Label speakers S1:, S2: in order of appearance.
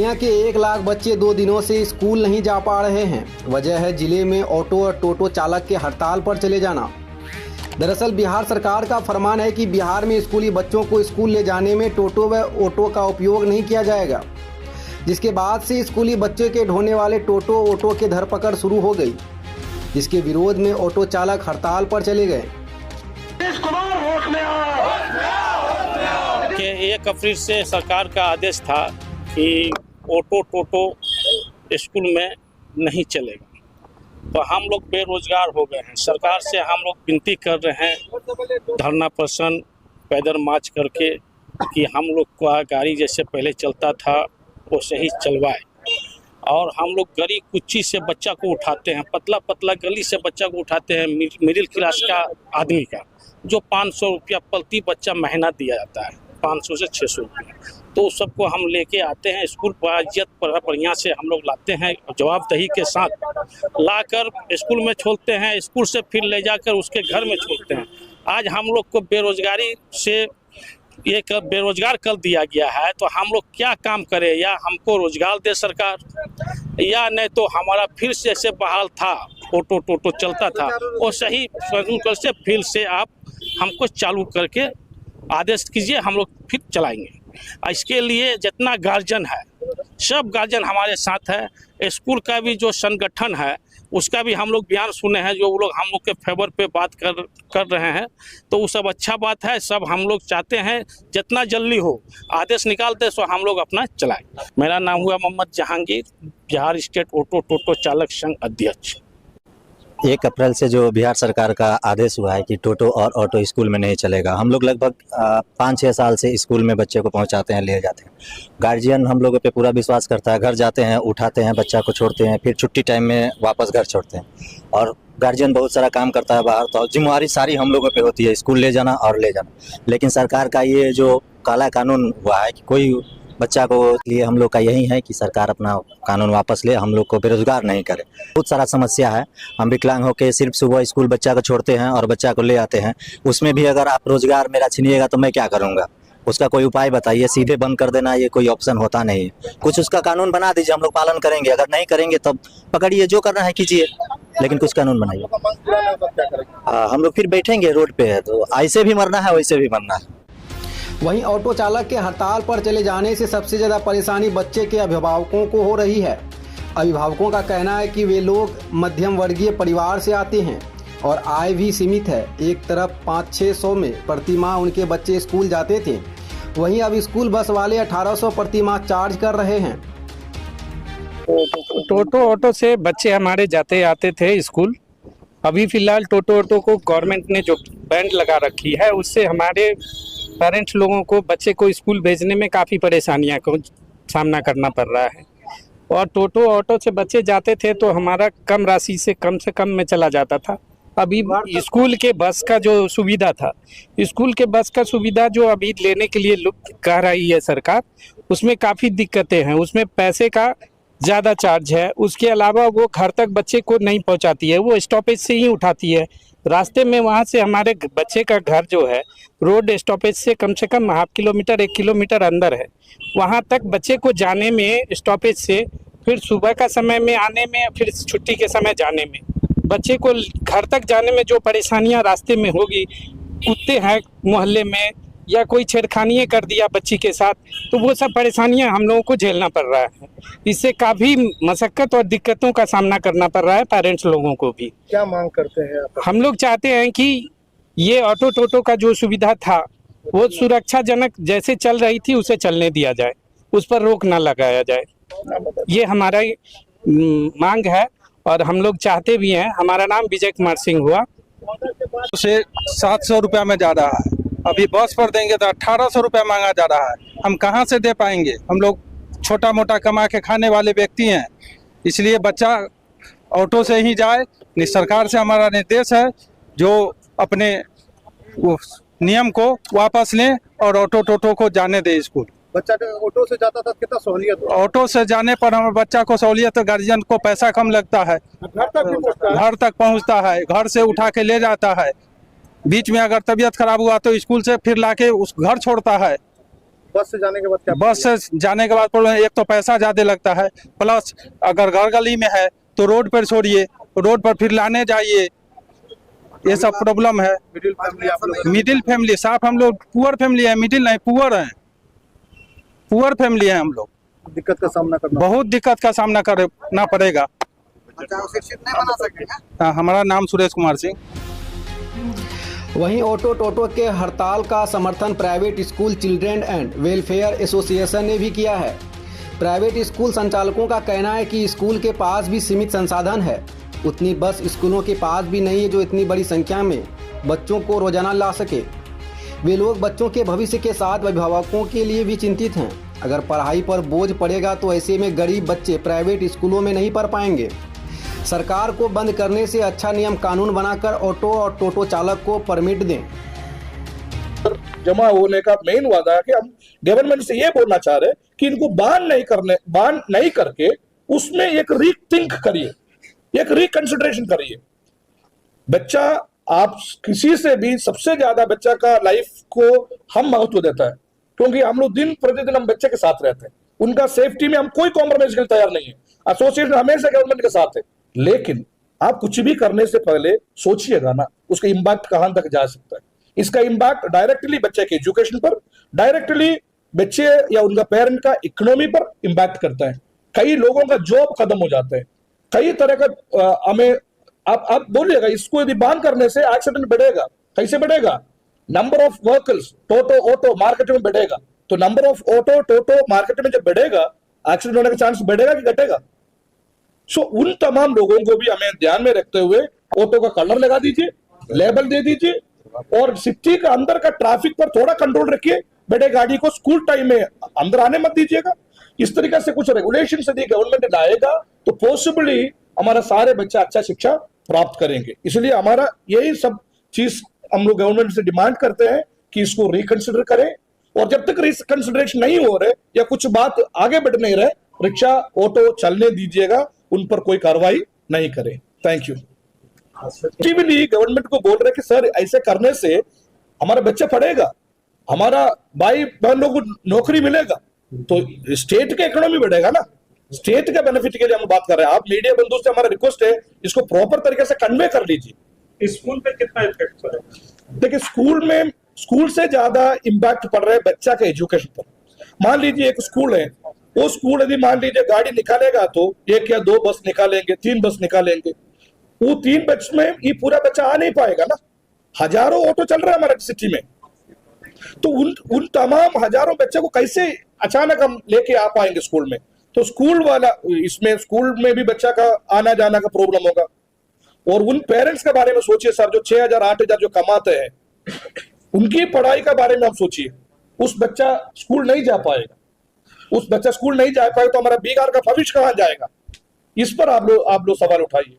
S1: पूर्णिया के 1 लाख बच्चे 2 दिनों से स्कूल नहीं जा पा रहे हैं। वजह है जिले में ऑटो और टोटो चालक के हड़ताल पर चले जाना। दरअसल बिहार सरकार का फरमान है कि बिहार में स्कूली बच्चों को स्कूल ले जाने में टोटो व ऑटो का उपयोग नहीं किया जाएगा, जिसके बाद से स्कूली बच्चों के ढोने वाले टोटो ऑटो की धरपकड़ शुरू हो गई, जिसके विरोध में ऑटो चालक हड़ताल पर चले गए।
S2: 1 अप्रैल से सरकार का आदेश था कि ऑटो टोटो स्कूल में नहीं चलेगा, तो हम लोग बेरोजगार हो गए हैं। सरकार से हम लोग विनती कर रहे हैं धरना प्रदर्शन पैदल मार्च करके कि हम लोग का गाड़ी जैसे पहले चलता था वो सही चलवाए। और हम लोग गली कुच्ची से बच्चा को उठाते हैं, पतला पतला गली से बच्चा को उठाते हैं, मिडिल क्लास का आदमी का, जो 500 रुपया प्रति बच्चा महीना दिया जाता है, 500 से 600 रुपया। तो सबको हम लेके आते हैं स्कूल पर, इज्जत बढ़िया से हम लोग लाते हैं, जवाबदेही के साथ लाकर स्कूल में छोड़ते हैं, स्कूल से फिर ले जाकर उसके घर में छोड़ते हैं। आज हम लोग को बेरोजगारी से एक बेरोजगार कर दिया गया है, तो हम लोग क्या काम करें? या हमको रोजगार दे सरकार, या नहीं तो हमारा फिर से जैसे बहाल था, ऑटो टोटो चलता था और सही से फिर से आप हमको चालू करके आदेश कीजिए, हम लोग फिर चलाएंगे। इसके लिए जितना गार्जियन है, सब गार्जियन हमारे साथ है। स्कूल का भी जो संगठन है उसका भी हम लोग बयान सुने हैं, जो वो लोग हम लोग के फेवर पे बात कर रहे हैं, तो वो सब अच्छा बात है। सब हम लोग चाहते हैं जितना जल्दी हो आदेश निकालते सो हम लोग अपना चलाएं। मेरा नाम हुआ मोहम्मद जहांगीर, बिहार स्टेट ऑटो टोटो चालक संघ अध्यक्ष।
S3: 1 अप्रैल से जो बिहार सरकार का आदेश हुआ है कि टोटो और ऑटो स्कूल में नहीं चलेगा, हम लोग लगभग 5-6 साल से स्कूल में बच्चे को पहुंचाते हैं, ले जाते हैं। गार्जियन हम लोगों पे पूरा विश्वास करता है, घर जाते हैं, उठाते हैं, बच्चा को छोड़ते हैं, फिर छुट्टी टाइम में वापस घर छोड़ते हैं। और गार्जियन बहुत सारा काम करता है बाहर, तो जिम्मेवारी सारी हम लोगों पे होती है, स्कूल ले जाना और ले जाना। लेकिन सरकार का ये जो काला कानून हुआ है कि कोई बच्चा को लिए, हम लोग का यही है कि सरकार अपना कानून वापस ले, हम लोग को बेरोजगार नहीं करे। बहुत सारा समस्या है। हम विकलांग होकर सिर्फ सुबह स्कूल बच्चा को छोड़ते हैं और बच्चा को ले आते हैं, उसमें भी अगर आप रोजगार मेरा छीनिएगा तो मैं क्या करूँगा? उसका कोई उपाय बताइए। सीधे बंद कर देना ये कोई ऑप्शन होता नहीं है। कुछ उसका कानून बना दीजिए, हम लोग पालन करेंगे। अगर नहीं करेंगे तो पकड़िए, जो करना है कीजिए, लेकिन कुछ कानून बनाइए। हम लोग फिर बैठेंगे रोड पे, तो ऐसे भी मरना है वैसे भी मरना है।
S1: वहीं ऑटो चालक के हड़ताल पर चले जाने से सबसे ज़्यादा परेशानी बच्चे के अभिभावकों को हो रही है। अभिभावकों का कहना है कि वे लोग मध्यम वर्गीय परिवार से आते हैं और आय भी सीमित है। एक तरफ 500-600 में प्रति माह उनके बच्चे स्कूल जाते थे, वहीं अब स्कूल बस वाले 1800 प्रति माह चार्ज कर रहे हैं।
S4: टोटो ऑटो से बच्चे हमारे जाते आते थे स्कूल। अभी फिलहाल टोटो ऑटो को गवर्नमेंट ने जो बैंड लगा रखी है, उससे हमारे पेरेंट्स लोगों को बच्चे को स्कूल भेजने में काफ़ी परेशानियां को सामना करना पड़ रहा है। और टोटो ऑटो से बच्चे जाते थे तो हमारा कम राशि से कम में चला जाता था। अभी स्कूल के बस का जो सुविधा था, स्कूल के बस का सुविधा जो अभी लेने के लिए कह रही है सरकार, उसमें काफ़ी दिक्कतें हैं। उसमें पैसे का ज़्यादा चार्ज है। उसके अलावा वो घर तक बच्चे को नहीं पहुंचाती है, वो स्टॉपेज से ही उठाती है। रास्ते में वहाँ से हमारे बच्चे का घर जो है रोड स्टॉपेज से कम 1/2 किलोमीटर 1 किलोमीटर अंदर है। वहाँ तक बच्चे को जाने में स्टॉपेज से, फिर सुबह का समय में आने में, फिर छुट्टी के समय जाने में, बच्चे को घर तक जाने में जो परेशानियाँ रास्ते में होगी, कुत्ते हैं मोहल्ले में या कोई छेड़खानी कर दिया बच्ची के साथ, तो वो सब परेशानियां हम लोगों को झेलना पड़ रहा है। इससे काफ़ी मशक्कत और दिक्कतों का सामना करना पड़ रहा है पेरेंट्स लोगों को भी।
S5: क्या मांग करते हैं आप?
S4: हम लोग चाहते हैं कि ये ऑटो टोटो का जो सुविधा था वो सुरक्षाजनक जैसे चल रही थी उसे चलने दिया जाए, उस पर रोक ना लगाया जाए। ये हमारा मांग है और हम लोग चाहते भी हैं। हमारा नाम विजय कुमार सिंह हुआ।
S5: उसे 700 रुपया में जा रहा है, अभी बस पर देंगे तो 1800 रुपया मांगा जा रहा है। हम कहाँ से दे पाएंगे? हम लोग छोटा मोटा कमा के खाने वाले व्यक्ति हैं, इसलिए बच्चा ऑटो से ही जाए। सरकार से हमारा निर्देश है जो अपने नियम को वापस लें और ऑटो टोटो को जाने दे स्कूल।
S6: बच्चा ऑटो से जाता था, कितना सहूलियत?
S5: ऑटो से जाने पर हमारे बच्चा को सहूलियत, गार्जियन को पैसा कम लगता है, घर तक पहुंचता है, घर से उठा के ले जाता है। बीच में अगर तबीयत खराब हुआ तो स्कूल से फिर लाके उस घर छोड़ता है।
S6: बस से जाने के बाद क्या?
S5: बस से जाने के बाद प्रॉब्लम, एक तो पैसा ज्यादा लगता है, प्लस अगर घर गली में है तो रोड पर छोड़िए, रोड पर फिर लाने जाइए, ये सब प्रॉब्लम है।
S6: मिडिल फैमिली आप लोग?
S5: मिडिल फैमिली, साफ हम लोग पुअर फैमिली है, मिडिल नहीं, पुअर है, पुअर फैमिली है हम लोग।
S6: दिक्कत का सामना करना?
S5: बहुत दिक्कत का सामना करना पड़ेगा।
S6: शिक्षित नहीं बना सकेगा।
S5: हाँ, हमारा नाम सुरेश कुमार सिंह।
S1: वहीं ऑटो टोटो के हड़ताल का समर्थन private school children and welfare association ने भी किया है। प्राइवेट स्कूल संचालकों का कहना है कि स्कूल के पास भी सीमित संसाधन है, उतनी बस स्कूलों के पास भी नहीं है जो इतनी बड़ी संख्या में बच्चों को रोजाना ला सके। वे लोग बच्चों के भविष्य के साथ अभिभावकों के लिए भी चिंतित हैं। अगर पढ़ाई पर बोझ पड़ेगा तो ऐसे में गरीब बच्चे प्राइवेट स्कूलों में नहीं पढ़ पाएंगे। सरकार को बंद करने से अच्छा नियम कानून बनाकर ऑटो और टोटो चालक को परमिट दें।
S7: जमा होने का मेन वादा है कि हम गवर्नमेंट से ये बोलना चाह रहे हैं कि इनको बान नहीं करके उसमें एक रीथिंक करिए, एक रिकंसिडरेशन करिए। बच्चा, आप किसी से भी सबसे ज्यादा बच्चा का लाइफ को हम महत्व देता है, क्योंकि हम लोग दिन प्रतिदिन हम बच्चे के साथ रहते हैं। उनका सेफ्टी में हम कोई कॉम्प्रोमाइज के लिए तैयार नहीं है। एसोसिएशन हमेशा गवर्नमेंट के साथ है, लेकिन आप कुछ भी करने से पहले सोचिएगा ना, उसका इम्पैक्ट कहां तक जा सकता है। इसका इम्पैक्ट डायरेक्टली बच्चे के एजुकेशन पर, डायरेक्टली बच्चे या उनका पेरेंट का इकोनॉमी पर इम्पैक्ट करता है। कई लोगों का जॉब खत्म हो जाता है, कई तरह का हमें आप बोलिएगा, इसको यदि बैन करने से एक्सीडेंट बढ़ेगा, कैसे बढ़ेगा? Number of vehicles toto auto market में बढ़ेगा, तो number of auto toto market में जब बढ़ेगा, एक्सीडेंट होने का चांस बढ़ेगा कि घटेगा? सो उन तमाम लोगों को भी हमें ध्यान में रखते हुए ऑटो का कलर लगा दीजिए, लेबल दे दीजिए, और सिटी का अंदर का ट्रैफिक पर थोड़ा कंट्रोल रखिए। बड़े गाड़ी को स्कूल टाइम में अंदर आने मत दीजिएगा। इस तरीके से कुछ रेगुलेशन यदि गवर्नमेंट लाएगा तो पॉसिबली हमारा सारे बच्चा अच्छा शिक्षा प्राप्त करेंगे। इसलिए हमारा यही सब चीज हम लोग गवर्नमेंट से डिमांड करते हैं कि इसको रिकंसिडर करें, और जब तक रिकंसिडरेशन नहीं हो रहे या कुछ बात आगे बढ़ नहीं रहे, रिक्शा ऑटो चलने दीजिएगा, उन पर कोई कार्रवाई नहीं करें। Thank you. टीवी गवर्नमेंट को बोल रहे कि सर ऐसे करने से हमारा बच्चा पढ़ेगा, हमारा भाई बहन लोगों को नौकरी मिलेगा, तो स्टेट का इकोनॉमी बढ़ेगा ना। स्टेट के बेनिफिट के लिए हम बात कर रहे हैं। आप मीडिया बंधु से हमारा रिक्वेस्ट है, इसको प्रॉपर तरीके से कन्वे कर लीजिए।
S2: स्कूल पे कितना इफेक्ट पड़ेगा?
S7: देखिए, स्कूल से ज्यादा इम्पैक्ट पड़ रहा है बच्चा के एजुकेशन पर। मान लीजिए एक स्कूल है, वो स्कूल यदि मान लीजिए गाड़ी निकालेगा तो 1 या 2 बस निकालेंगे, 3 बस निकालेंगे, वो 3 बस में ये पूरा बच्चा आ नहीं पाएगा ना। हजारों ऑटो चल रहा है हमारे सिटी में, तो उन तमाम हजारों बच्चे को कैसे अचानक हम लेके आ पाएंगे स्कूल में? तो स्कूल वाला, इसमें स्कूल में भी बच्चा का आना जाना का प्रॉब्लम होगा। और उन पेरेंट्स के बारे में सोचिए सर, जो 6,000 8,000 जो कमाते हैं, उनकी पढ़ाई के बारे में हम सोचिए। उस बच्चा स्कूल नहीं जा पाएगा, उस बच्चा स्कूल नहीं जा पाएगा तो हमारा बिहार का भविष्य कहां जाएगा? इस पर आप लोग सवाल उठाइए।